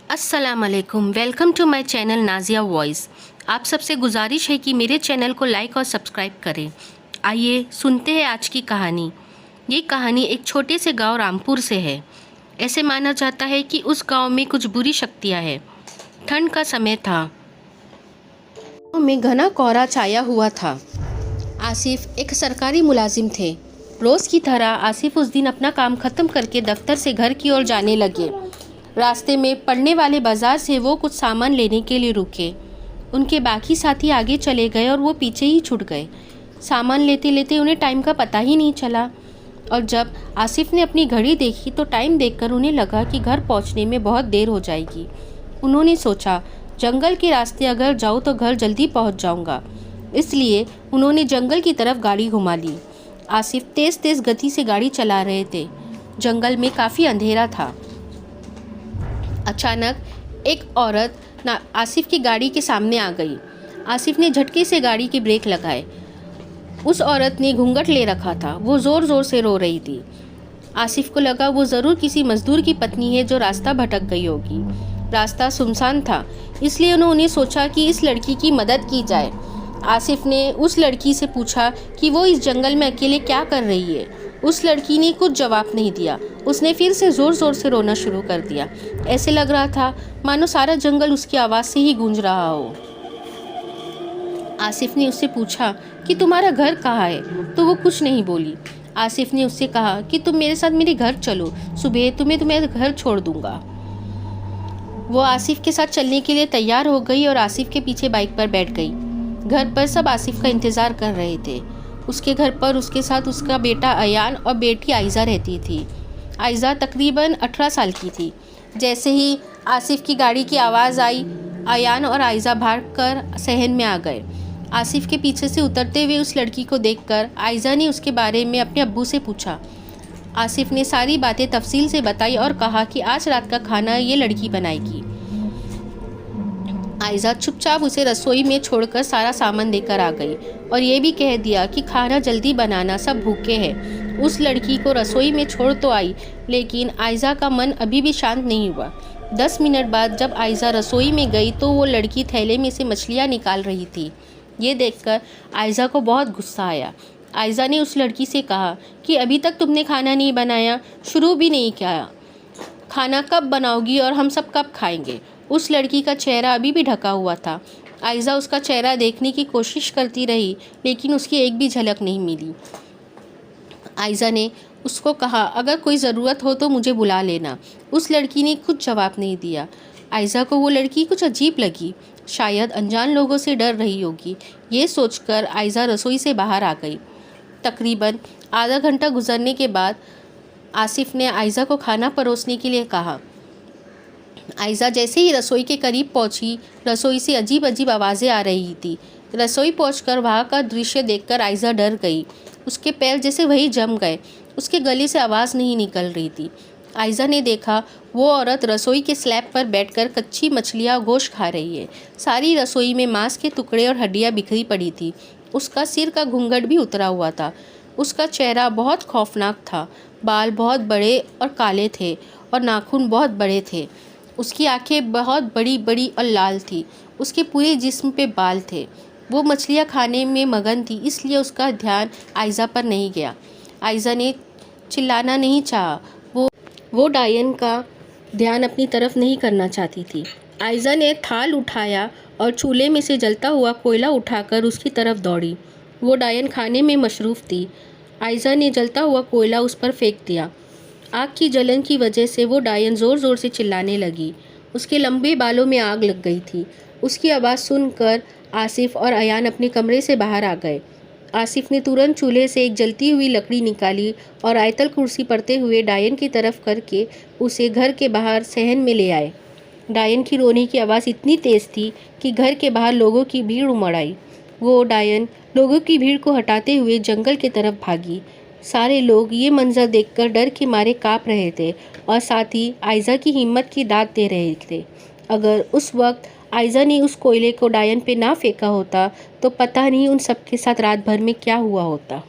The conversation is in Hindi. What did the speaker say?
अस्सलाम वालेकुम, welcome to my channel Nazia voice. आप सबसे गुजारिश है कि मेरे चैनल को लाइक और सब्सक्राइब करें। आइए सुनते हैं आज की कहानी। ये कहानी एक छोटे से गांव रामपुर से है। ऐसे माना जाता है कि उस गांव में कुछ बुरी शक्तियां हैं। ठंड का समय था। गांव में घना कोहरा छाया हुआ था। आसिफ एक सरकारी मुलाजिम थे। रोज़ की तरह आसिफ उस दिन अपना काम ख़त्म करके दफ्तर से घर की ओर जाने लगे। रास्ते में पड़ने वाले बाजार से वो कुछ सामान लेने के लिए रुके। उनके बाकी साथी आगे चले गए और वो पीछे ही छूट गए। सामान लेते लेते उन्हें टाइम का पता ही नहीं चला। और जब आसिफ ने अपनी घड़ी देखी तो टाइम देखकर उन्हें लगा कि घर पहुंचने में बहुत देर हो जाएगी। उन्होंने सोचा, जंगल के रास्ते अगर जाऊँ तो घर जल्दी पहुंच जाऊंगा। इसलिए उन्होंने जंगल की तरफ गाड़ी घुमा ली। आसिफ तेज़ तेज़ गति से गाड़ी चला रहे थे। जंगल में काफ़ी अंधेरा था। अचानक एक औरत आसिफ की गाड़ी के सामने आ गई। आसिफ ने झटके से गाड़ी के ब्रेक लगाए। उस औरत ने घूंघट ले रखा था। वो ज़ोर ज़ोर से रो रही थी। आसिफ को लगा वो ज़रूर किसी मजदूर की पत्नी है जो रास्ता भटक गई होगी। रास्ता सुनसान था, इसलिए उन्होंने सोचा कि इस लड़की की मदद की जाए। आसिफ ने उस लड़की से पूछा कि वो इस जंगल में अकेले क्या कर रही है। उस लड़की ने कुछ जवाब नहीं दिया। उसने फिर से ज़ोर ज़ोर से रोना शुरू कर दिया। ऐसे लग रहा था मानो सारा जंगल उसकी आवाज़ से ही गूंज रहा हो। आसिफ ने उससे पूछा कि तुम्हारा घर कहाँ है, तो वो कुछ नहीं बोली। आसिफ ने उससे कहा कि तुम मेरे साथ मेरे घर चलो, सुबह तुम्हें घर छोड़ दूंगा। वो आसिफ के साथ चलने के लिए तैयार हो गई और आसिफ के पीछे बाइक पर बैठ गई। घर पर सब आसिफ का इंतज़ार कर रहे थे। उसके घर पर उसके साथ उसका बेटा अयान और बेटी आयज़ा रहती थी। आयज़ा तकरीबन 18 साल की थी। जैसे ही आसिफ की गाड़ी की आवाज़ आई, अयान और आयज़ा भागकर सहन में आ गए। आसिफ के पीछे से उतरते हुए उस लड़की को देखकर आयज़ा ने उसके बारे में अपने अब्बू से पूछा। आसिफ ने सारी बातें तफसील से बताई और कहा कि आज रात का खाना ये लड़की बनाएगी। आयज़ा चुपचाप उसे रसोई में छोड़कर सारा सामान देकर आ गई और ये भी कह दिया कि खाना जल्दी बनाना, सब भूखे हैं। उस लड़की को रसोई में छोड़ तो आई, लेकिन आयज़ा का मन अभी भी शांत नहीं हुआ। 10 मिनट बाद जब आयज़ा रसोई में गई तो वो लड़की थैले में से मछलियाँ निकाल रही थी। ये देखकर आयज़ा को बहुत गुस्सा आया। आयज़ा ने उस लड़की से कहा कि अभी तक तुमने खाना नहीं बनाया, शुरू भी नहीं किया। खाना कब बनाओगी और हम सब कब खाएंगे? उस लड़की का चेहरा अभी भी ढका हुआ था। आयज़ा उसका चेहरा देखने की कोशिश करती रही, लेकिन उसकी एक भी झलक नहीं मिली। आयज़ा ने उसको कहा, अगर कोई ज़रूरत हो तो मुझे बुला लेना। उस लड़की ने कुछ जवाब नहीं दिया। आयज़ा को वो लड़की कुछ अजीब लगी, शायद अनजान लोगों से डर रही होगी। ये सोचकर आयज़ा रसोई से बाहर आ गई। तकरीबन आधा घंटा गुजरने के बाद आसिफ ने आयज़ा को खाना परोसने के लिए कहा। आयज़ा जैसे ही रसोई के करीब पहुंची, रसोई से अजीब अजीब आवाज़ें आ रही थी। रसोई पहुंचकर वहाँ का दृश्य देखकर आयज़ा डर गई। उसके पैर जैसे वहीं जम गए। उसके गले से आवाज़ नहीं निकल रही थी। आयज़ा ने देखा वो औरत रसोई के स्लैब पर बैठकर कच्ची मछलियाँ गोश्त खा रही है। सारी रसोई में मांस के टुकड़े और हड्डियाँ बिखरी पड़ी थी। उसका सिर का घूंघट भी उतरा हुआ था। उसका चेहरा बहुत खौफनाक था। बाल बहुत बड़े और काले थे और नाखून बहुत बड़े थे। उसकी आंखें बहुत बड़ी बड़ी और लाल थी। उसके पूरे जिस्म पे बाल थे। वो मछलियाँ खाने में मगन थी, इसलिए उसका ध्यान आयज़ा पर नहीं गया। आयज़ा ने चिल्लाना नहीं चाहा। वो डायन का ध्यान अपनी तरफ नहीं करना चाहती थी। आयज़ा ने थाल उठाया और चूल्हे में से जलता हुआ कोयला उठाकर उसकी तरफ दौड़ी। वो डायन खाने में मशरूफ़ थी। आयज़ा ने जलता हुआ कोयला उस पर फेंक दिया। आग की जलन की वजह से वो डायन ज़ोर ज़ोर से चिल्लाने लगी। उसके लंबे बालों में आग लग गई थी। उसकी आवाज़ सुनकर आसिफ और अयान अपने कमरे से बाहर आ गए। आसिफ ने तुरंत चूल्हे से एक जलती हुई लकड़ी निकाली और आयतल कुर्सी पढ़ते हुए डायन की तरफ करके उसे घर के बाहर सहन में ले आए। डायन की रोने की आवाज़ इतनी तेज़ थी कि घर के बाहर लोगों की भीड़ उमड़ आई। वो डायन लोगों की भीड़ को हटाते हुए जंगल की तरफ भागी। सारे लोग ये मंजर देखकर डर के मारे काँप रहे थे और साथ ही आयज़ा की हिम्मत की दाद दे रहे थे। अगर उस वक्त आयज़ा ने उस कोयले को डायन पे ना फेंका होता तो पता नहीं उन सब के साथ रात भर में क्या हुआ होता।